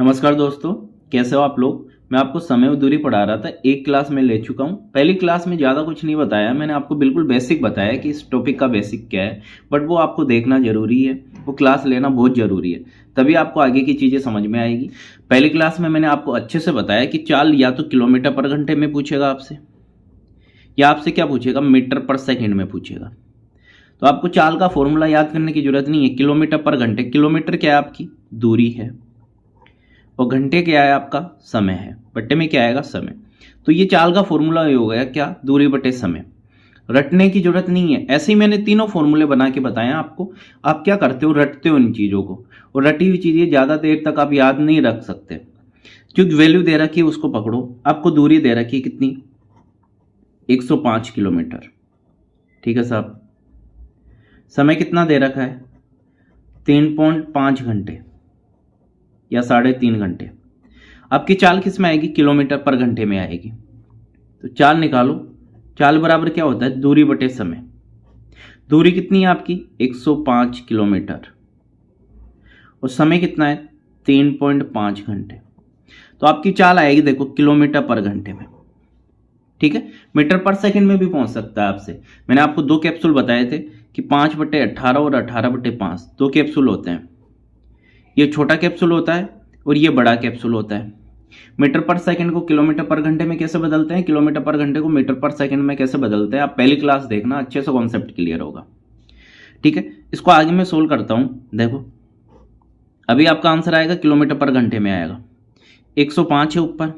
नमस्कार दोस्तों, कैसे हो आप लोग। मैं आपको समय और दूरी पढ़ा रहा था। एक क्लास में ले चुका हूँ। पहली क्लास में ज़्यादा कुछ नहीं बताया, मैंने आपको बिल्कुल बेसिक बताया कि इस टॉपिक का बेसिक क्या है, बट वो आपको देखना जरूरी है, वो क्लास लेना बहुत ज़रूरी है, तभी आपको आगे की चीज़ें समझ में आएगी। पहली क्लास में मैंने आपको अच्छे से बताया कि चाल या तो किलोमीटर पर घंटे में पूछेगा आपसे, या आपसे क्या पूछेगा, मीटर पर सेकेंड में पूछेगा। तो आपको चाल का फॉर्मूला याद करने की जरूरत नहीं है। किलोमीटर पर घंटे, किलोमीटर क्या है आपकी दूरी है, और घंटे क्या है आपका समय है, बट्टे में क्या आएगा समय। तो ये चाल का फॉर्मूला ये हो गया क्या, दूरी बटे समय। रटने की जरूरत नहीं है, ऐसे ही मैंने तीनों फॉर्मूले बना के बताए आपको। आप क्या करते हो, रटते हो इन चीज़ों को, और रटी हुई चीज़ें ज़्यादा देर तक आप याद नहीं रख सकते। जो वैल्यू दे रखी है उसको पकड़ो। आपको दूरी दे रखी है कितनी, 105 किलोमीटर, ठीक है साहब। समय कितना दे रखा है, 3.5 घंटे या 3.5 घंटे। आपकी चाल किस में आएगी, किलोमीटर पर घंटे में आएगी। तो चाल निकालो। चाल बराबर क्या होता है, दूरी बटे समय। दूरी कितनी है आपकी, 105 किलोमीटर, और समय कितना है, 3.5 घंटे। तो आपकी चाल आएगी देखो किलोमीटर पर घंटे में, ठीक है। मीटर पर सेकंड में भी पहुंच सकता है आपसे। मैंने आपको दो कैप्सूल बताए थे कि 5/18 और 18/5 दो कैप्सूल होते हैं। ये छोटा कैप्सूल होता है और ये बड़ा कैप्सूल होता है। मीटर पर सेकंड को किलोमीटर पर घंटे में कैसे बदलते हैं, किलोमीटर पर घंटे को मीटर पर सेकंड में कैसे बदलते हैं, आप पहली क्लास देखना, अच्छे से कॉन्सेप्ट क्लियर होगा, ठीक है। इसको आगे मैं सोल्व करता हूं। देखो अभी आपका आंसर आएगा किलोमीटर पर घंटे में आएगा। 105 है ऊपर,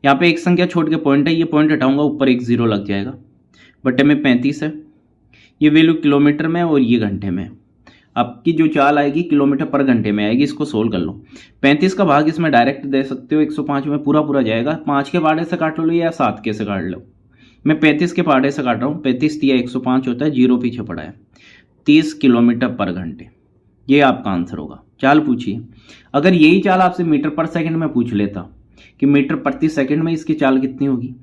यहाँ पे एक संख्या छोड़ के पॉइंट है, ये पॉइंट हटाऊंगा, ऊपर एक जीरो लग जाएगा। बट्टे में 35 है, ये वैल्यू किलोमीटर में और ये घंटे में। आपकी जो चाल आएगी किलोमीटर पर घंटे में आएगी। इसको सोल्व कर लो। 35 का भाग इसमें डायरेक्ट दे सकते हो, 105 में पूरा पूरा जाएगा। 5 के पहाड़े से काट लो या 7 के से काट लो। मैं 35 के पहाड़े से काट रहा हूँ। 35 दिया 105 होता है, जीरो पीछे पड़ा है, 30 किलोमीटर पर घंटे। ये आपका आंसर होगा। चाल पूछिए। अगर यही चाल आपसे मीटर पर सेकंड में पूछ लेता कि मीटर प्रति सेकंड में इसकी चाल कितनी होगी,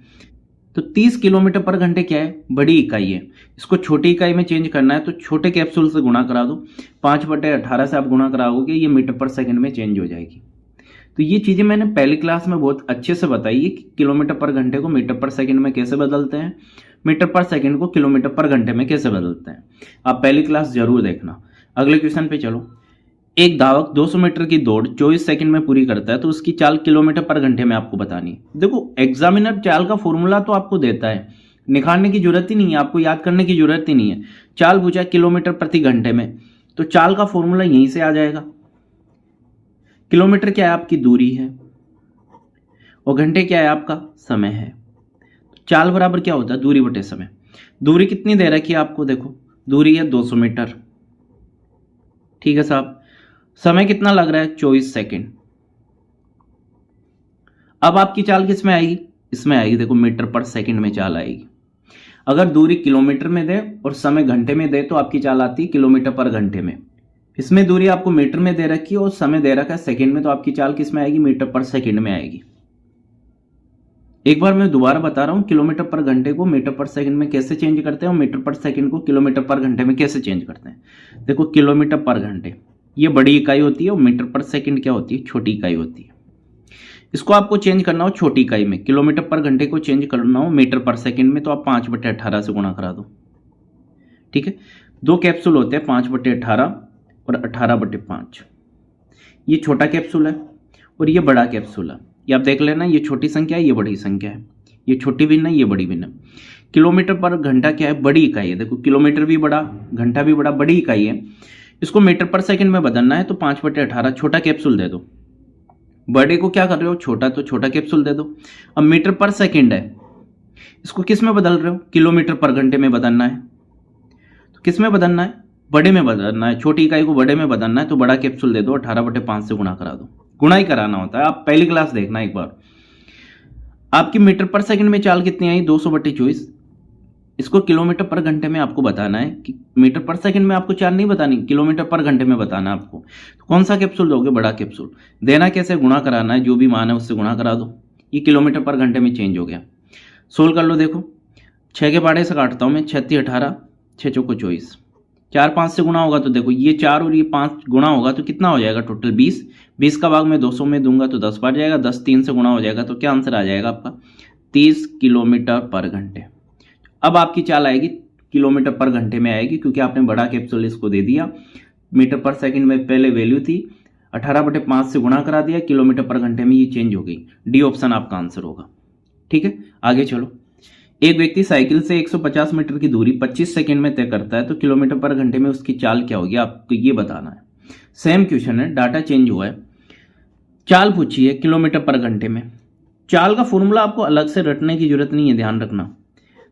तो 30 किलोमीटर पर घंटे क्या है, बड़ी इकाई है। इसको छोटी इकाई में चेंज करना है तो छोटे कैप्सूल से गुणा करा दो। 5/18 से आप गुणा कराओगे, ये मीटर पर सेकंड में चेंज हो जाएगी। तो ये चीज़ें मैंने पहली क्लास में बहुत अच्छे से बताई है कि किलोमीटर पर घंटे को मीटर पर सेकंड में कैसे बदलते हैं, मीटर पर सेकंड को किलोमीटर पर घंटे में कैसे बदलते हैं। आप पहली क्लास जरूर देखना। अगले क्वेश्चन पे चलो। एक धावक 200 मीटर की दौड़ 24 सेकंड में पूरी करता है, तो उसकी चाल किलोमीटर पर घंटे में आपको बतानी है। देखो एग्जामिनर चाल का फॉर्मूला तो आपको देता है, निकालने की जरूरत ही नहीं है, आपको याद करने की जरूरत ही नहीं है। चाल पूछा किलोमीटर प्रति घंटे में, तो चाल का फॉर्मूला यहीं से आ जाएगा। किलोमीटर क्या है, आपकी दूरी है, और घंटे क्या है, आपका समय है। चाल बराबर क्या होता है, दूरी बटे समय। दूरी कितनी दे रखी है आपको, देखो दूरी है 200 मीटर, ठीक है साहब। समय कितना लग रहा है, 24 सेकंड। अब आपकी चाल किस में आएगी, इसमें आएगी, देखो मीटर पर सेकंड में चाल आएगी। अगर दूरी किलोमीटर में दे और समय घंटे में दे तो आपकी चाल आती है किलोमीटर पर घंटे में। इसमें दूरी आपको मीटर में दे रखी है और समय दे रखा है सेकंड में, तो आपकी चाल किस में आएगी, मीटर पर सेकंड में आएगी। एक बार मैं दोबारा बता रहा हूं, किलोमीटर पर घंटे को मीटर पर सेकंड में कैसे चेंज करते हैं और मीटर पर सेकंड को किलोमीटर पर घंटे में कैसे चेंज करते हैं। देखो किलोमीटर पर घंटे ये बड़ी इकाई होती है, और मीटर पर सेकंड क्या होती है, छोटी इकाई होती है। इसको आपको चेंज करना हो छोटी इकाई में, किलोमीटर पर घंटे को चेंज करना हो मीटर पर सेकंड में, तो आप 5/18 से गुणा करा दो, ठीक है। दो कैप्सूल होते हैं, 5/18 और 18/5। ये छोटा कैप्सूल है और ये बड़ा कैप्सूल है। ये आप देख लेना, ये छोटी संख्या है, ये बड़ी संख्या है, ये छोटी भिन्न है, ये बड़ी भिन्न है। किलोमीटर पर घंटा क्या है, बड़ी इकाई है। देखो किलोमीटर भी बड़ा, घंटा भी बड़ा, बड़ी इकाई है। इसको मीटर पर सेकंड में बदलना है तो 5/18 छोटा कैप्सूल दे दो। बड़े को क्या कर रहे हो, छोटा, तो छोटा कैप्सूल दे दो। अब मीटर पर सेकंड है, इसको किस में बदल रहे हो, किलोमीटर पर घंटे में बदलना है। तो किस में बदलना है, बड़े में बदलना है। छोटी इकाई को बड़े में बदलना है तो बड़ा कैप्सूल दे दो, 18/5 से गुणा करा दो। गुणा ही कराना होता है, आप पहली क्लास देखना एक बार। आपकी मीटर पर सेकंड में चाल कितनी आई, 200/24। इसको किलोमीटर पर घंटे में आपको बताना है कि मीटर पर सेकंड में आपको चाल नहीं बतानी, किलोमीटर पर घंटे में बताना है आपको। तो कौन सा कैप्सूल दोगे, बड़ा कैप्सूल देना। कैसे, गुणा कराना है, जो भी मान है उससे गुणा करा दो। ये किलोमीटर पर घंटे में चेंज हो गया। सोल्व कर लो। देखो 6 के पहाड़े से काटता हूं मैं, 36 18, 6 चौको 24, 4 5 से गुणा होगा तो देखो ये 4 और ये 5 गुणा होगा तो कितना हो जाएगा टोटल 20। 20 का भाग मैं 200 में दूंगा तो 10 बढ़ जाएगा, 10 3 से गुणा हो जाएगा तो क्या आंसर आ जाएगा आपका 30 किलोमीटर पर घंटे। अब आपकी चाल आएगी किलोमीटर पर घंटे में आएगी, क्योंकि आपने बड़ा कैप्सूल इसको दे दिया। मीटर पर सेकंड में पहले वैल्यू थी, 18/5 से गुणा करा दिया, किलोमीटर पर घंटे में ये चेंज हो गई। डी ऑप्शन आपका आंसर होगा। ठीक है, आगे चलो। एक व्यक्ति साइकिल से 150 मीटर की दूरी 25 सेकंड में तय करता है तो किलोमीटर पर घंटे में उसकी चाल क्या होगी, आपको ये बताना है। सेम क्वेश्चन है, डाटा चेंज हुआ है, चाल पूछी है किलोमीटर पर घंटे में। चाल का फॉर्मूला आपको अलग से रटने की जरूरत नहीं है, ध्यान रखना।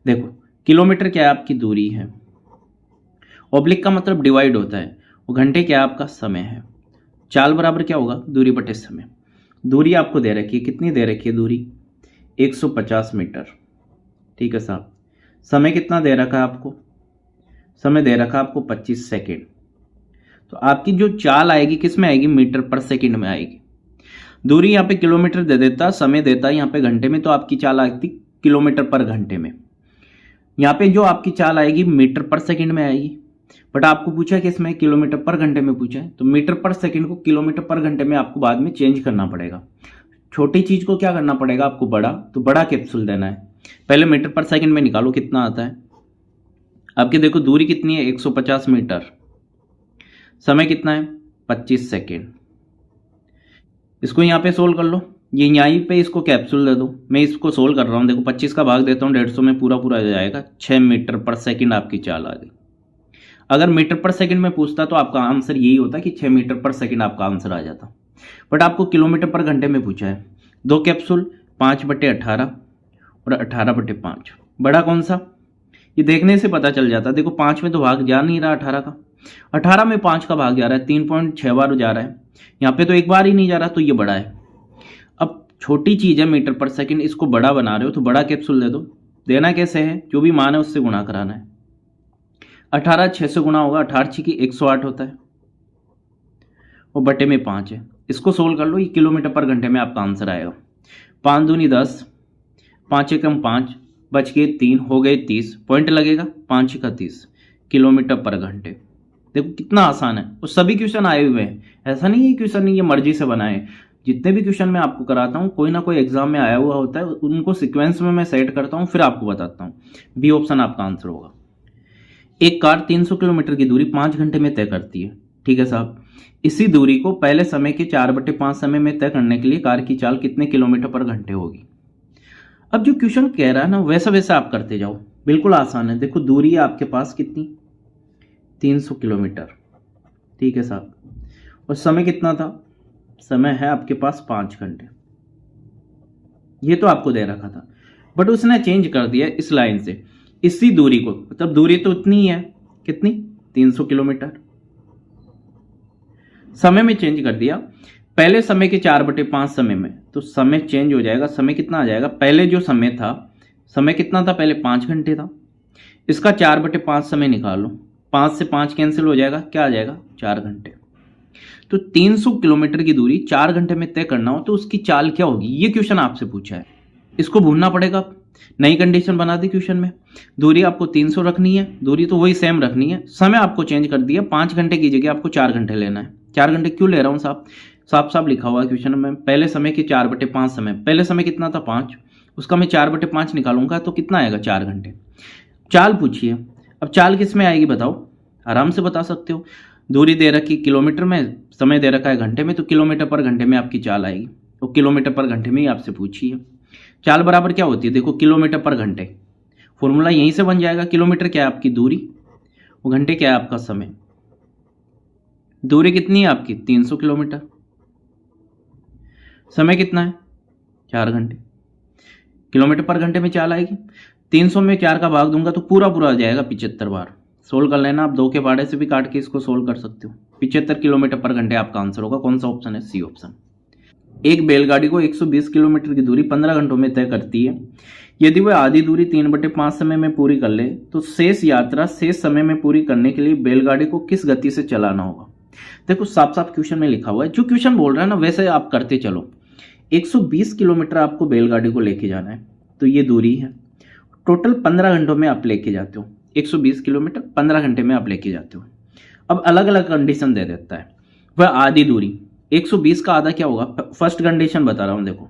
देखो किलोमीटर क्या है, आपकी दूरी है, ऑब्लिक का मतलब डिवाइड होता है, वो घंटे क्या है, आपका समय है। चाल बराबर क्या होगा, दूरी बटे समय। दूरी आपको दे रखी है, कितनी दे रखी है दूरी, 150 मीटर। ठीक है साहब, समय कितना दे रखा है आपको, समय दे रखा है आपको 25 सेकेंड। तो आपकी जो चाल आएगी किस में आएगी, मीटर पर सेकंड में आएगी। दूरी यहाँ पे किलोमीटर दे देता, समय देता यहाँ पे घंटे में, तो आपकी चाल आती किलोमीटर पर घंटे में। यहाँ पे जो आपकी चाल आएगी मीटर पर सेकंड में आएगी, बट आपको पूछा कि इसमें किलोमीटर पर घंटे में पूछा है, तो मीटर पर सेकंड को किलोमीटर पर घंटे में आपको बाद में चेंज करना पड़ेगा। छोटी चीज को क्या करना पड़ेगा आपको, बड़ा, तो बड़ा कैप्सूल देना है। पहले मीटर पर सेकंड में निकालो कितना आता है आपके। देखो दूरी कितनी है, 150 मीटर, समय कितना है 25 सेकेंड। इसको यहाँ पे सोल्व कर लो, ये यहीं पे इसको कैप्सूल दे दो। मैं इसको सोल्व कर रहा हूँ, देखो 25 का भाग देता हूँ 150 में, पूरा पूरा आ जाएगा, 6 मीटर पर सेकंड आपकी चाल आ गई। अगर मीटर पर सेकंड में पूछता तो आपका आंसर यही होता कि 6 मीटर पर सेकंड आपका आंसर आ जाता, बट आपको किलोमीटर पर घंटे में पूछा है। 2 कैप्सूल 5/18 और 18/5, बड़ा कौन सा, ये देखने से पता चल जाता। देखो 5 में तो भाग जा नहीं रहा 18 का, 18 में 5 का भाग जा रहा है, 3.6 बार जा रहा है, यहाँ पे तो एक बार ही नहीं जा रहा, तो ये बड़ा है। अब छोटी चीज है मीटर पर सेकंड, इसको बड़ा बना रहे हो तो बड़ा कैप्सूल दे दो। देना कैसे है, जो भी मान है उससे गुणा कराना है। 18 6 से गुणा होगा, 18 6 की 108 होता है, और बटे में 5 है। इसको सोल्व कर लो, ये किलोमीटर पर घंटे में आपका आंसर आएगा। 5 दूनी 10, 5 एकम 5, बच गए 3, हो गए 30, पॉइंट लगेगा 5 का 30 किलोमीटर पर घंटे। देखो कितना आसान है, और सभी क्वेश्चन आए हुए हैं, ऐसा नहीं है क्वेश्चन नहीं ये मर्जी से बनाए। जितने भी क्वेश्चन मैं आपको कराता हूँ कोई ना कोई एग्जाम में आया हुआ होता है, उनको सीक्वेंस में मैं सेट करता हूँ, फिर आपको बताता हूँ। बी ऑप्शन आपका आंसर होगा। एक कार 300 किलोमीटर की दूरी 5 घंटे में तय करती है। ठीक है साहब, इसी दूरी को पहले समय के 4/5 समय में तय करने के लिए कार की चाल कितने किलोमीटर पर घंटे होगी। अब जो क्वेश्चन कह रहा है ना वैसा वैसा आप करते जाओ, बिल्कुल आसान है। देखो दूरी है आपके पास कितनी, 300 किलोमीटर। ठीक है साहब, और समय कितना था, समय है आपके पास 5 घंटे। ये तो आपको दे रखा था, बट उसने चेंज कर दिया इस लाइन से, इसी दूरी को, मतलब दूरी तो उतनी ही है, कितनी 300 किलोमीटर, समय में चेंज कर दिया। पहले समय के 4/5 समय में, तो समय चेंज हो जाएगा। समय कितना आ जाएगा, पहले जो समय था, समय कितना था पहले 5 घंटे था, इसका 4/5 समय निकालो, 5 से 5 कैंसिल हो जाएगा, क्या आ जाएगा 4 घंटे। तो 300 किलोमीटर की दूरी 4 घंटे में तय करना हो तो उसकी चाल क्या होगी, ये क्वेश्चन आपसे पूछा है। इसको भूलना पड़ेगा, नई कंडीशन बना दी क्वेश्चन में। दूरी आपको 300 रखनी है, दूरी तो वही सेम रखनी है, समय आपको चेंज कर दिया, 5 घंटे की जगह आपको 4 घंटे लेना है। 4 घंटे क्यों ले रहा हूँ साहब, साफ साफ लिखा हुआ है क्वेश्चन में, पहले समय के 4/5 समय, पहले समय कितना था 5, उसका मैं 4/5 निकालूंगा तो कितना आएगा 4 घंटे। चाल पूछिए, अब चाल किस में आएगी बताओ, आराम से बता सकते हो। दूरी दे रखी किलोमीटर में, समय दे रखा है घंटे में, तो किलोमीटर पर घंटे में आपकी चाल आएगी, तो किलोमीटर पर घंटे में ही आपसे पूछी है। चाल बराबर क्या होती है, देखो किलोमीटर पर घंटे, फॉर्मूला यहीं से बन जाएगा। किलोमीटर क्या है आपकी दूरी, वो घंटे क्या है आपका समय। दूरी कितनी है आपकी 300 किलोमीटर, समय कितना है 4 घंटे, किलोमीटर पर घंटे में चाल आएगी। 300 में 4 का भाग दूंगा तो पूरा पूरा आ जाएगा 75 बार। सोल्व कर लेना, आप 2 के बाड़े से भी काट के इसको सोल्व कर सकते हो। 75 किलोमीटर पर घंटे आपका आंसर होगा। कौन सा ऑप्शन है, सी ऑप्शन। एक बैलगाड़ी को 120 किलोमीटर की दूरी 15 घंटों में तय करती है। यदि वह आधी दूरी 3/5 समय में पूरी कर ले तो शेष यात्रा शेष समय में पूरी करने के लिए बैलगाड़ी को किस गति से चलाना होगा। देखो साफ साफ क्वेश्चन में लिखा हुआ है, जो क्वेश्चन बोल रहा है ना वैसे आप करते चलो। 120 किलोमीटर आपको बैलगाड़ी को लेके जाना है, तो ये दूरी है, टोटल 15 घंटों में आप लेके जाते हो। 120 किलोमीटर 15 घंटे में आप लेके जाते हो। अब अलग अलग कंडीशन दे देता है। वह आधी दूरी 120 का आधा क्या होगा, फर्स्ट कंडीशन बता रहा हूं देखो,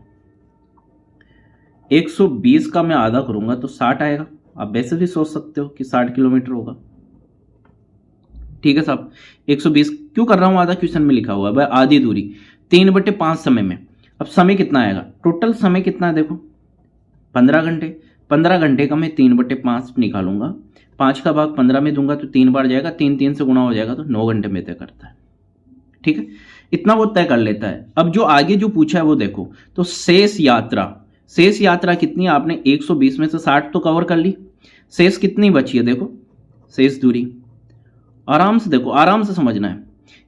120 का मैं आधा करूंगा तो 60 आएगा। आप वैसे भी सोच सकते हो कि 60 किलोमीटर होगा। ठीक है साहब, 120 क्यों कर रहा हूं आधा, क्वेश्चन में लिखा हुआ है वह आधी दूरी 3/5 समय में। अब समय कितना आएगा, टोटल समय कितना है देखो 15 घंटे। 15 घंटे का मैं 3/5 निकालूंगा, 5 का भाग 15 में दूंगा तो 3 बार जाएगा, 3 3 से गुणा हो जाएगा तो 9 घंटे में तय करता है। ठीक है, इतना वो तय कर लेता है। अब जो आगे जो पूछा है वो देखो, तो शेष यात्रा कितनी, आपने 120 में से 60 तो कवर कर ली, शेष कितनी बची है देखो, शेष दूरी आराम से देखो, आराम से समझना है।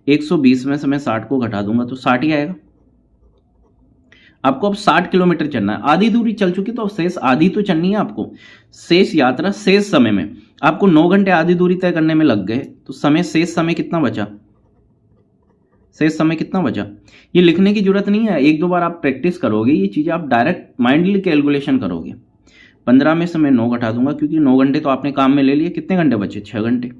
120 में से मैं 60 को घटा दूंगा तो 60 ही आएगा। आपको अब 60 किलोमीटर चलना है, आधी दूरी चल चुकी तो शेष आधी तो चलनी है आपको। शेष यात्रा शेष समय में आपको 9 घंटे आधी दूरी तय करने में लग गए, तो शेष समय कितना बचा, शेष समय कितना बचा, ये लिखने की जरूरत नहीं है। एक दो बार आप प्रैक्टिस करोगे ये चीजें, आप डायरेक्ट माइंडली कैलकुलेशन करोगे। 15 में से मैं 9 घटा दूंगा, क्योंकि 9 घंटे तो आपने काम में ले लिए, कितने घंटे बचे, 6 घंटे।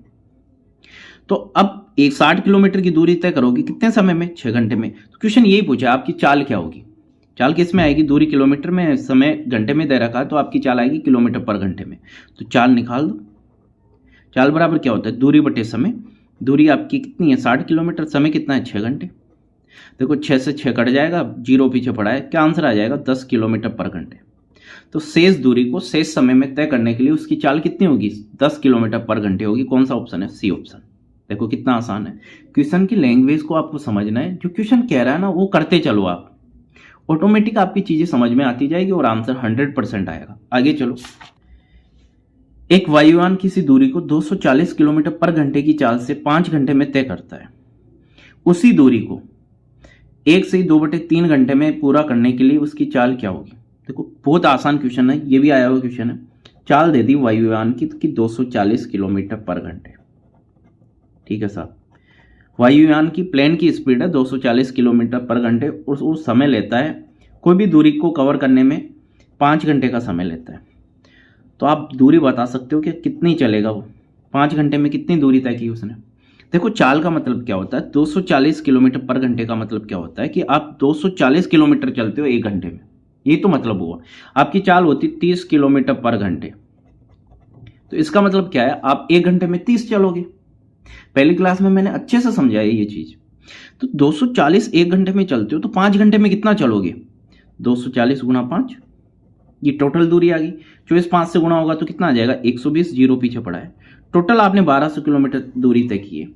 तो अब 60 किलोमीटर की दूरी तय करोगे कितने समय में, 6 घंटे में। तो क्वेश्चन यही पूछा आपकी चाल क्या होगी, चाल किस में आएगी, दूरी किलोमीटर में, समय घंटे में दे रखा है, तो आपकी चाल आएगी किलोमीटर पर घंटे में। तो चाल निकाल दो, चाल बराबर क्या होता है, दूरी बटे समय। दूरी आपकी कितनी है 60 किलोमीटर, समय कितना है 6 घंटे। देखो 6 से 6 कट जाएगा, 0 पीछे पड़ा है, क्या आंसर आ जाएगा 10 किलोमीटर पर घंटे। तो शेष दूरी को शेष समय में तय करने के लिए उसकी चाल कितनी होगी, 10 किलोमीटर पर घंटे होगी। कौन सा ऑप्शन है, सी ऑप्शन। देखो कितना आसान है, क्वेश्चन की लैंग्वेज को आपको समझना है, जो क्वेश्चन कह रहा है ना वो करते चलो, आप ऑटोमेटिक आपकी चीजें समझ में आती जाएगी और आंसर 100% आएगा। आगे चलो, एक वायुयान किसी दूरी को 240 किलोमीटर पर घंटे की चाल से 5 घंटे में तय करता है। उसी दूरी को 1 से 2/3 घंटे में पूरा करने के लिए उसकी चाल क्या होगी। देखो बहुत आसान क्वेश्चन है, ये भी आया हुआ क्वेश्चन है। चाल दे दी वायुयान की 240 किलोमीटर पर घंटे। ठीक है साहब, वायुयान की प्लेन की स्पीड है 240 किलोमीटर पर घंटे, और वो समय लेता है, कोई भी दूरी को कवर करने में 5 घंटे का समय लेता है। तो आप दूरी बता सकते हो कि कितनी चलेगा वो, 5 घंटे में कितनी दूरी तय की उसने। देखो चाल का मतलब क्या होता है, 240 किलोमीटर पर घंटे का मतलब क्या होता है कि आप 240 किलोमीटर चलते हो 1 घंटे में, ये तो मतलब हुआ। आपकी चाल होती 30 किलोमीटर पर घंटे, तो इसका मतलब क्या है, आप 1 घंटे में 30 चलोगे। पहली क्लास में मैंने अच्छे से समझाया ये चीज। तो 240 1 घंटे में चलते हो तो 5 घंटे में कितना चलोगे, 240 गुणा 5, ये टोटल दूरी आ गई। 24 5 से गुणा होगा तो कितना आ जाएगा, 120, 0 पीछे पड़ा है। टोटल आपने 1200 किलोमीटर दूरी तय की है।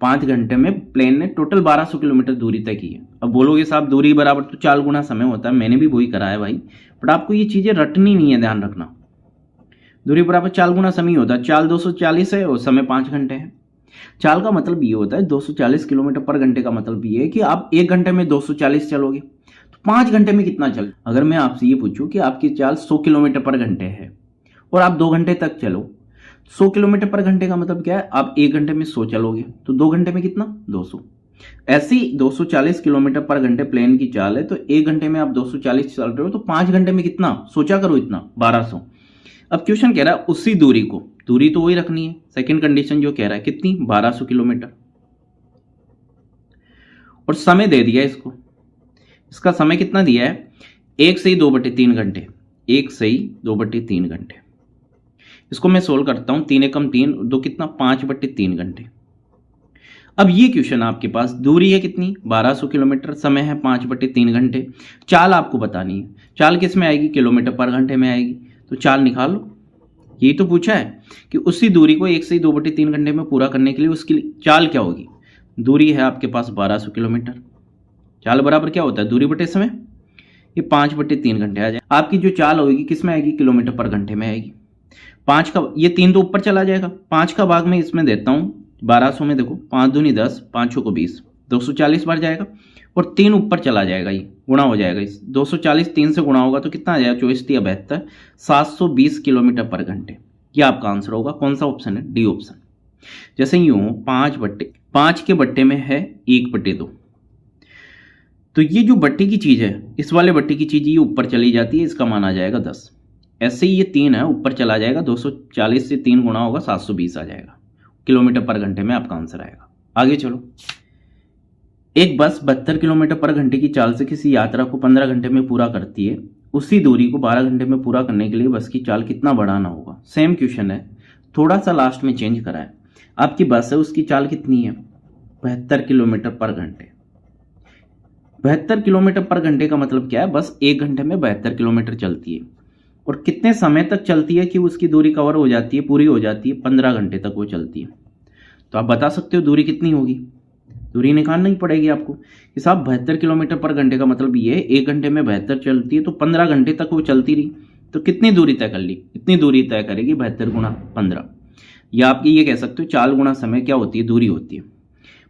5 घंटे में प्लेन ने टोटल 1200 किलोमीटर दूरी तय की है। अब बोलोगे साहब दूरी बराबर तो चाल गुना समय होता है, मैंने भी वही करा है भाई, बट आपको ये चीजें रटनी नहीं है, ध्यान रखना। दूरी बराबर चाल गुना समय होता है, चाल 240 है और समय 5 घंटे है। चाल का मतलब ये होता है 240 किलोमीटर पर घंटे का मतलब ये है कि आप 1 घंटे में 240 चलोगे, तो 5 घंटे में कितना चल। अगर मैं आपसे ये पूछूं कि आपकी चाल 100 किलोमीटर पर घंटे है और आप 2 घंटे तक चलो, 100 किलोमीटर पर घंटे का मतलब क्या है, आप 1 घंटे में 100 चलोगे तो 2 घंटे में कितना, 200। ऐसी 240 किलोमीटर पर घंटे प्लेन की चाल है, तो 1 घंटे में आप 240 चल रहे हो, तो 5 घंटे में कितना, सोचा करो इतना, 1200। अब क्वेश्चन कह रहा है उसी दूरी को, दूरी तो वही रखनी है, सेकंड कंडीशन जो कह रहा है कितनी, 1200 किलोमीटर, और समय दे दिया इसको। इसका समय कितना दिया है, 1 से 2/3 घंटे, 1 से 2/3 घंटे। इसको मैं सोल्व करता हूं, 3 एकम 3, 2 कितना, 5/3 घंटे। अब ये क्वेश्चन आपके पास दूरी है कितनी, 1200 किलोमीटर, समय है 5/3 घंटे, चाल आपको बतानी है। चाल किस में आएगी, किलोमीटर पर घंटे में आएगी, तो चाल निकाल लो। ये तो पूछा है कि उसी दूरी को 1 से 2/3 घंटे में पूरा करने के लिए उसकी चाल क्या होगी। दूरी है आपके पास 1200 किलोमीटर, चाल बराबर क्या होता है, दूरी बटे समय, ये 5/3 घंटे आ जाए। आपकी जो चाल होगी किस में आएगी, किलोमीटर पर घंटे में आएगी। 5 का, ये 3 तो ऊपर चला जाएगा, 5 का भाग मैं इसमें देता हूँ 1200 में, देखो 5 दूनी 10, 5 को 20, 240 बार जाएगा, और 3 ऊपर चला जाएगा, ये गुणा हो जाएगा। इस 240 3 से गुणा होगा तो कितना आ जाएगा, 24 3 72, 720 किलोमीटर पर घंटे। ये आपका आंसर होगा। कौन सा ऑप्शन है, डी ऑप्शन। जैसे यूं 5 के बट्टे में है 1/2, तो ये जो बट्टे की चीज है, इस वाले बट्टे की चीज ये ऊपर चली जाती है, इसका मान आ जाएगा 10। ऐसे ही ये 3 है, ऊपर चला जाएगा, 240 से 3 गुणा होगा 720 आ जाएगा किलोमीटर पर घंटे में आपका आंसर आएगा। आगे चलो। एक बस 72 किलोमीटर पर घंटे की चाल से किसी यात्रा को 15 घंटे में पूरा करती है। उसी दूरी को 12 घंटे में पूरा करने के लिए बस की चाल कितना बढ़ाना होगा। सेम क्वेश्चन है, थोड़ा सा लास्ट में चेंज करा है। आपकी बस है, उसकी चाल कितनी है? 72 किलोमीटर पर घंटे। 72 किलोमीटर पर घंटे का मतलब क्या है? बस 1 घंटे में 72 किलोमीटर चलती है। और कितने समय तक चलती है कि उसकी दूरी कवर हो जाती है, पूरी हो जाती है? 15 घंटे तक वो चलती है। तो आप बता सकते हो दूरी कितनी होगी। दूरी निकालना ही पड़ेगी आपको कि साहब 72 किलोमीटर पर घंटे का मतलब ये है 1 घंटे में 72 चलती है, तो 15 घंटे तक वो चलती रही, तो कितनी दूरी तय कर ली? इतनी दूरी तय करेगी 72 गुणा 15। या आप ये कह सकते हो चाल गुणा समय क्या होती है? दूरी होती है।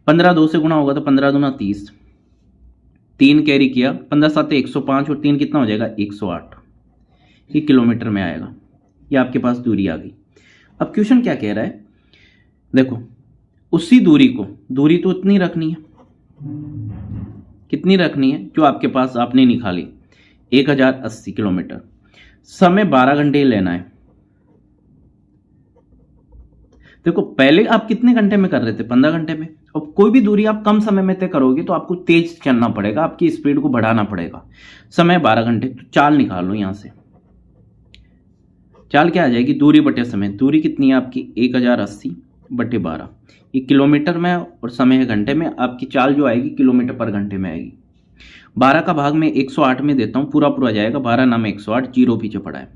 15 2 से गुणा होगा तो 15 दूना 30, 3 कैरी किया, 15 7 105 और 3 कितना हो जाएगा? 108। ये किलोमीटर में आएगा। ये आपके पास दूरी आ गई। अब क्वेश्चन क्या कह रहा है, देखो उसी दूरी को, दूरी तो इतनी रखनी है, कितनी रखनी है जो आपके पास आपने निकाली, 1080 किलोमीटर। समय 12 घंटे लेना है। देखो पहले आप कितने घंटे में कर रहे थे? 15 घंटे में। अब कोई भी दूरी आप कम समय में तय करोगे तो आपको तेज चलना पड़ेगा, आपकी स्पीड को बढ़ाना पड़ेगा। समय 12 घंटे, तो चाल निकालो यहां से। चाल क्या आ जाएगी? दूरी बटे समय। दूरी कितनी है आपकी? 1080 बटे 12। ये किलोमीटर में और समय है घंटे में। आपकी चाल जो आएगी किलोमीटर पर घंटे में आएगी। 12 का भाग में 108 में देता हूं, पूरा पूरा जाएगा। 12 नाम 108, जीरो पीछे पड़ा है।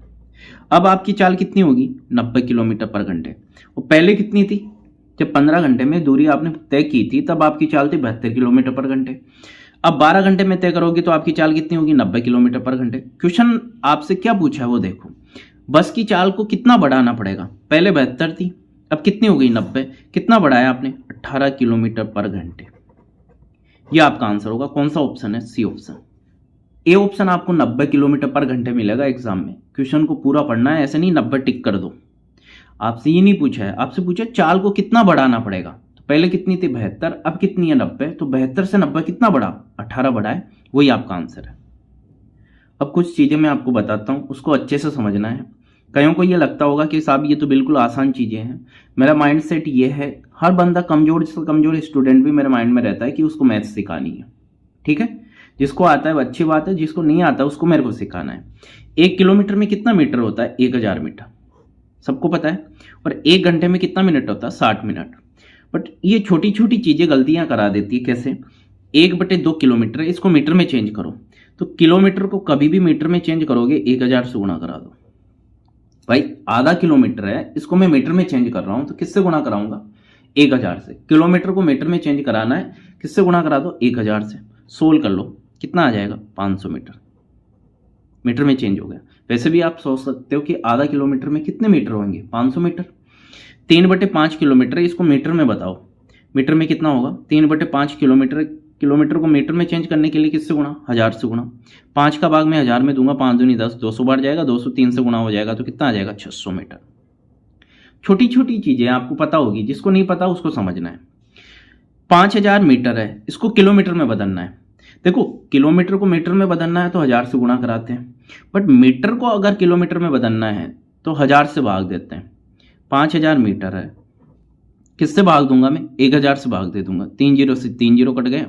अब आपकी चाल कितनी होगी? 90 किलोमीटर पर घंटे। और पहले कितनी थी? जब 15 घंटे में दूरी आपने तय की थी तब आपकी चाल थी 72 किलोमीटर पर घंटे। अब 12 घंटे में तय करोगे तो आपकी चाल कितनी होगी? 90 किलोमीटर पर घंटे। क्वेश्चन आपसे क्या पूछा है वो देखो। बस की चाल को कितना बढ़ाना पड़ेगा? पहले 72 थी, अब कितनी हो गई? 90। कितना बढ़ाया आपने? 18 किलोमीटर पर घंटे। ये आपका आंसर होगा। कौन सा ऑप्शन है? C option. ए ऑप्शन आपको 90 किलोमीटर पर घंटे मिलेगा एग्जाम में। क्वेश्चन को पूरा पढ़ना है, ऐसे नहीं 90 टिक कर दो। आपसे ये नहीं पूछा है, आपसे पूछा चाल को कितना बढ़ाना पड़ेगा। तो पहले कितनी थी? 72, अब कितनी है? 90। तो 72 से 90 कितना बढ़ा? 18 बढ़ा है। वही आपका आंसर है। अब कुछ चीजें मैं आपको बताता हूं, उसको अच्छे से समझना है। कईयों को ये लगता होगा कि साहब ये तो बिल्कुल आसान चीजें हैं। मेरा माइंड सेट ये है, हर बंदा कमजोर से कमजोर स्टूडेंट भी मेरे माइंड में रहता है कि उसको मैथ्स सिखानी है। ठीक है, जिसको आता है वो अच्छी बात है, जिसको नहीं आता उसको मेरे को सिखाना है। 1 किलोमीटर में कितना मीटर होता है? 1000 मीटर, सबको पता है। और 1 घंटे में कितना मिनट होता है? 60 मिनट। बट ये छोटी छोटी चीजें गलतियां करा देती है। कैसे? 1/2 किलोमीटर है, इसको मीटर में चेंज करो। तो किलोमीटर को कभी भी मीटर में चेंज करोगे 1000 से गुणा करा दो। भाई आधा किलोमीटर है, इसको मैं मीटर में चेंज कर रहा हूं तो किससे गुणा कराऊंगा? 1000 से। किलोमीटर को मीटर में चेंज कराना है, किससे गुणा करा दो? 1000 से। सोल्व कर लो, कितना आ जाएगा? 500 मीटर। मीटर में चेंज हो गया। वैसे भी आप सोच सकते हो कि आधा किलोमीटर में कितने मीटर होंगे? 500 मीटर। 3/5 किलोमीटर, इसको मीटर में बताओ। मीटर में कितना होगा? 3/5 किलोमीटर। किलोमीटर को मीटर में चेंज करने के लिए किससे गुणा? 1000 से गुणा। 5 का भाग में 1000 में दूंगा, 5 दूनी 10, 200 बार जाएगा। 200 3 से गुणा हो जाएगा तो कितना आ जाएगा? 600 मीटर। छोटी छोटी चीजें आपको पता होगी, जिसको नहीं पता उसको समझना है। 5000 मीटर है, इसको किलोमीटर में बदलना है। देखो किलोमीटर को मीटर में बदलना है तो 1000 से गुणा कराते हैं, बट मीटर को अगर किलोमीटर में बदलना है तो 1000 से भाग देते हैं। 5000 मीटर है, किससे भाग दूंगा मैं? 1000 से भाग दे दूंगा। 3 जीरो से 3 जीरो कट गए,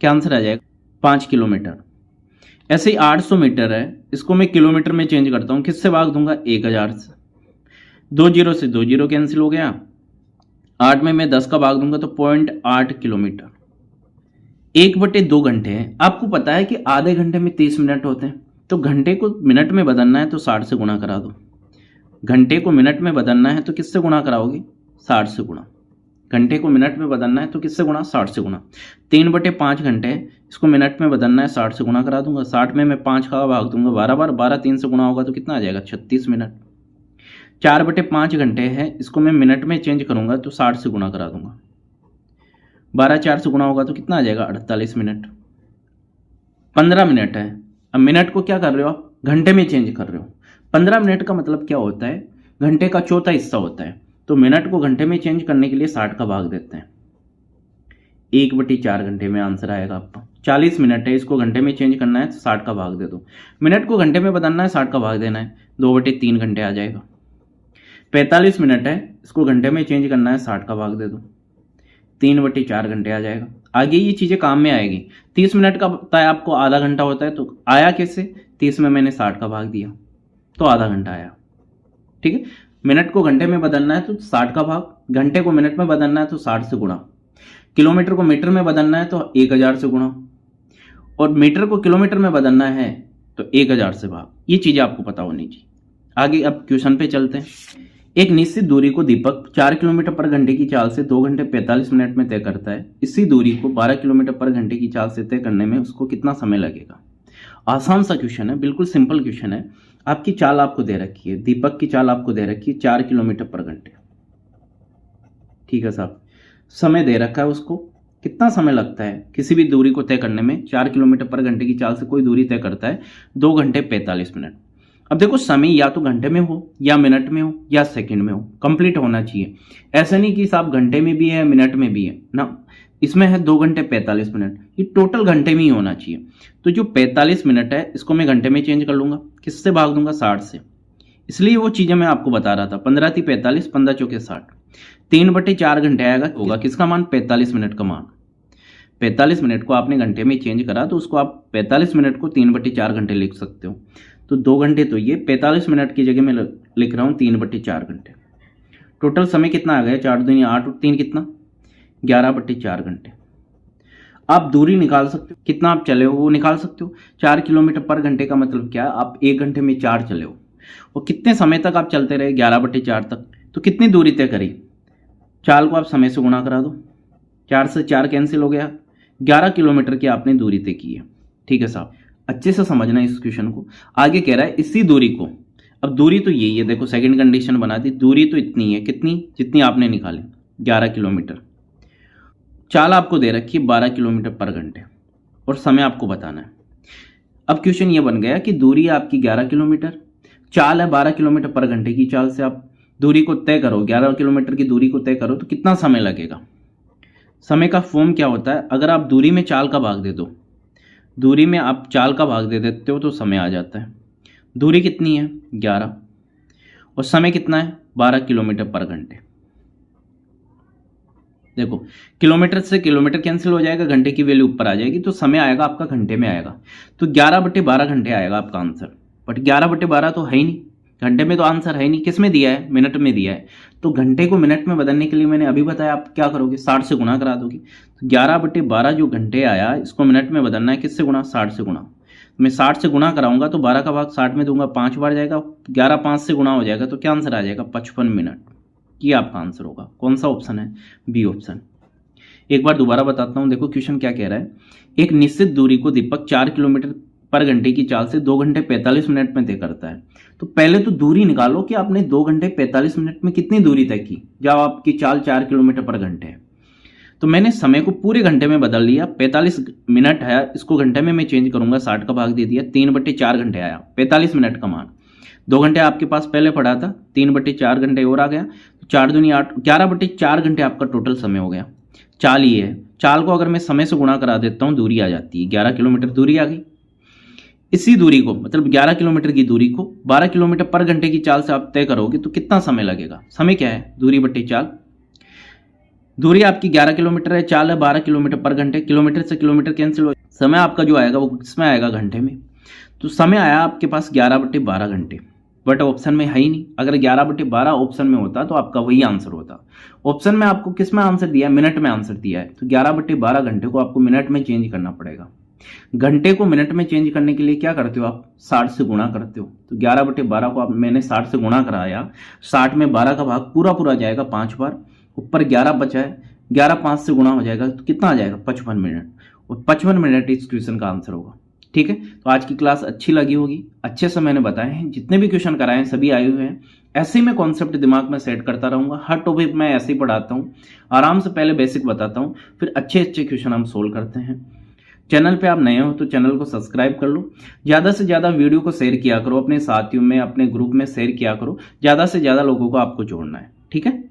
क्या आंसर आ जाएगा? 5 किलोमीटर। ऐसे ही 800 मीटर है, इसको मैं किलोमीटर में चेंज करता हूं, किससे भाग दूंगा? 1000 से। 2 जीरो से 2 जीरो कैंसिल हो गया। 8 में मैं 10 का भाग दूंगा तो 0.8 किलोमीटर। 1/2 घंटे है। आपको पता है कि आधे घंटे में 30 मिनट होते हैं, तो घंटे को मिनट में बदलना है तो 60 से गुणा करा दो। घंटे को मिनट में बदलना है तो किससे गुणा कराओगे? 60 से गुणा। घंटे को मिनट में बदलना है तो किससे गुणा? 60 से गुणा। 3/5 घंटे है, इसको मिनट में बदलना है, 60 से गुणा करा दूंगा। 60 में मैं 5 का भाग दूंगा 12 बार, 12 3 से गुणा होगा तो कितना आ जाएगा? 36 मिनट। 4/5 घंटे है, इसको मैं मिनट में चेंज करूंगा तो 60 से गुणा करा दूंगा। 12 4 से गुणा होगा तो कितना आ जाएगा? 48 मिनट। 15 मिनट है। अब मिनट को क्या कर रहे हो आप? घंटे में चेंज कर रहे हो। 15 मिनट का मतलब क्या होता है? घंटे का चौथा हिस्सा होता है। तो मिनट को घंटे में चेंज करने के लिए 60 का भाग देते हैं। 1/4 घंटे में आंसर आएगा आपका। 40 मिनट है, इसको घंटे में चेंज करना है तो 60 का भाग दे दो। मिनट को घंटे में बदलना है, 60 का भाग देना है, 2/3 घंटे आ जाएगा। 45 मिनट है, इसको घंटे में चेंज करना है, 60 का भाग दे दो, 3/4 घंटे आ जाएगा। आगे ये चीज़ें काम में आएगी। 30 मिनट का बताया आपको आधा घंटा होता है, तो आया कैसे, 30 में मैंने 60 का भाग दिया तो आधा घंटा आया। ठीक है, मिनट को घंटे में बदलना है तो 60 का भाग, घंटे को मिनट में बदलना है तो 60 से गुणा, किलोमीटर को मीटर में बदलना है तो 1000 से गुणा, और मीटर को किलोमीटर में बदलना है तो 1000 से भाग। ये चीज़ें आपको पता होनी चाहिए। आगे अब क्वेश्चन पे चलते हैं। एक निश्चित दूरी को दीपक 4 किलोमीटर पर घंटे की चाल से 2 घंटे 45 मिनट में तय करता है। इसी दूरी को 12 किलोमीटर पर घंटे की चाल से तय करने में उसको कितना समय लगेगा। आसान सा क्वेश्चन है, बिल्कुल सिंपल क्वेश्चन है। आपकी चाल आपको दे रखी है, दीपक की चाल आपको दे रखी है 4 किलोमीटर पर घंटे। ठीक है साहब, समय दे रखा है उसको, कितना समय लगता है किसी भी दूरी को तय करने में। 4 किलोमीटर पर घंटे की चाल से कोई दूरी तय करता है 2 घंटे 45 मिनट। अब देखो, समय या तो घंटे में हो या मिनट में हो या सेकंड में हो, कंप्लीट होना चाहिए। ऐसा नहीं कि साहब घंटे में भी है मिनट में भी है ना, इसमें है 2 घंटे 45 मिनट, ये टोटल घंटे में ही होना चाहिए। तो जो 45 मिनट है इसको मैं घंटे में चेंज कर लूंगा, किससे भाग दूंगा, 60 से। इसलिए वो चीजें मैं आपको बता रहा था, 15 × 45, 15 × 4 60, 3/4 घंटे आएगा, होगा किसका मान, 45 मिनट का मान। 45 मिनट को आपने घंटे में चेंज करा तो उसको आप 45 मिनट को 3/4 घंटे लिख सकते हो। तो 2 घंटे तो ये 45 मिनट की जगह मैं लिख रहा हूँ 3/4 घंटे। टोटल समय कितना आ गया, 4 दूनी 8 और 3 कितना, 11/4 घंटे। आप दूरी निकाल सकते हो, कितना आप चले हो वो निकाल सकते हो। 4 किलोमीटर पर घंटे का मतलब क्या है, आप 1 घंटे में 4 चले हो, और कितने समय तक आप चलते रहे, 11/4 तक। तो कितनी दूरी तय करी, चाल को आप समय से गुणा करा दो, 4 से 4 कैंसिल हो गया, 11 किलोमीटर की आपने दूरी तय की है। ठीक है साहब, अच्छे से समझना इस क्वेश्चन को। आगे कह रहा है इसी दूरी को, अब दूरी तो यही है, देखो सेकंड कंडीशन बना दी, दूरी तो इतनी है, कितनी, जितनी आपने निकाली 11 किलोमीटर। चाल आपको दे रखी है 12 किलोमीटर पर घंटे, और समय आपको बताना है। अब क्वेश्चन ये बन गया कि दूरी आपकी 11 किलोमीटर, चाल है 12 किलोमीटर पर घंटे की चाल से आप दूरी को तय करो, 11 किलोमीटर की दूरी को तय करो तो कितना समय लगेगा। समय का फॉर्म क्या होता है, अगर आप दूरी में चाल का भाग दे दो, दूरी में आप चाल का भाग दे देते हो तो समय आ जाता है। दूरी कितनी है, 11, और समय कितना है, 12 किलोमीटर पर घंटे। देखो, किलोमीटर से किलोमीटर कैंसिल हो जाएगा, घंटे की वैल्यू ऊपर आ जाएगी, तो समय आएगा आपका घंटे में आएगा, तो 11/12 घंटे आएगा आपका आंसर। बट 11/12 तो है ही नहीं, घंटे में तो आंसर है ही नहीं, किस में दिया है, मिनट में दिया है। तो घंटे को मिनट में बदलने के लिए मैंने अभी बताया, आप क्या करोगे, 60 से गुणा करा दोगे। तो 11/12 जो घंटे आया, इसको मिनट में बदलना है, किससे गुणा, 60 से गुणा। मैं 60 से गुणा कराऊंगा तो 12 का भाग 60 में दूंगा, 5 बार जाएगा, 11 5 से गुणा हो जाएगा, तो क्या आंसर आ जाएगा, 55 मिनट। ये आपका आंसर होगा। कौन सा ऑप्शन है, बी ऑप्शन। एक बार दोबारा बताता हूं, देखो क्वेश्चन क्या कह रहा है। एक निश्चित दूरी को दीपक 4 किलोमीटर पर घंटे की चाल से 2 घंटे 45 मिनट में तय करता है। तो पहले तो दूरी निकालो कि आपने 2 घंटे 45 मिनट में कितनी दूरी तय की, जब आपकी चाल 4 किलोमीटर पर घंटे है। तो मैंने समय को पूरे घंटे में बदल लिया, 45 मिनट है, इसको घंटे में मैं चेंज करूंगा, 60 का भाग दे दिया, 3/4 घंटे आया, 45 मिनट का मान। 2 घंटे आपके पास पहले पड़ा था, 3/4 घंटे और आ गया, 4 दूनी 8, 11/4 घंटे आपका टोटल समय हो गया। चाल ये है, चाल को अगर मैं समय से गुणा करा देता हूं, दूरी आ जाती है, 11 किलोमीटर दूरी आ गई। इसी दूरी को, मतलब 11 किलोमीटर की दूरी को 12 किलोमीटर पर घंटे की चाल से आप तय करोगे तो कितना समय लगेगा। समय क्या है, दूरी बट्टी चाल। दूरी आपकी 11 किलोमीटर है, चाल है 12 किलोमीटर पर घंटे, किलोमीटर से किलोमीटर कैंसिल हो, समय आपका जो आएगा वो किसमें आएगा, घंटे में। तो समय आया आपके पास 11/12 घंटे, बट ऑप्शन में है ही नहीं। अगर 11/12 ऑप्शन में होता तो आपका वही आंसर होता। ऑप्शन में आपको किस में आंसर दिया है, मिनट में आंसर दिया है, तो 11/12 घंटे को आपको मिनट में चेंज करना पड़ेगा। घंटे को मिनट में चेंज करने के लिए क्या करते हो आप, 60 से गुणा करते हो। तो 11/12 को आप, मैंने 60 से गुणा कराया, 60 में 12 का भाग पूरा पूरा जाएगा 5 बार, ऊपर 11 बचा है, 11 5 से गुणा हो जाएगा तो कितना आ जाएगा, 55 मिनट। और 55 मिनट इस क्वेश्चन का आंसर होगा। ठीक है, तो आज की क्लास अच्छी लगी होगी, अच्छे से मैंने बताए हैं, जितने भी क्वेश्चन कराए हैं सभी आए हुए हैं। ऐसे ही मैं कॉन्सेप्ट दिमाग में सेट करता रहूंगा, हर टॉपिक मैं ऐसे ही पढ़ाता हूँ, आराम से पहले बेसिक बताता हूँ, फिर अच्छे अच्छे क्वेश्चन हम सोल्व करते हैं। चैनल पे आप नए हो तो चैनल को सब्सक्राइब कर लो, ज़्यादा से ज़्यादा वीडियो को शेयर किया करो, अपने साथियों में, अपने ग्रुप में शेयर किया करो, ज़्यादा से ज़्यादा लोगों को आपको जोड़ना है। ठीक है।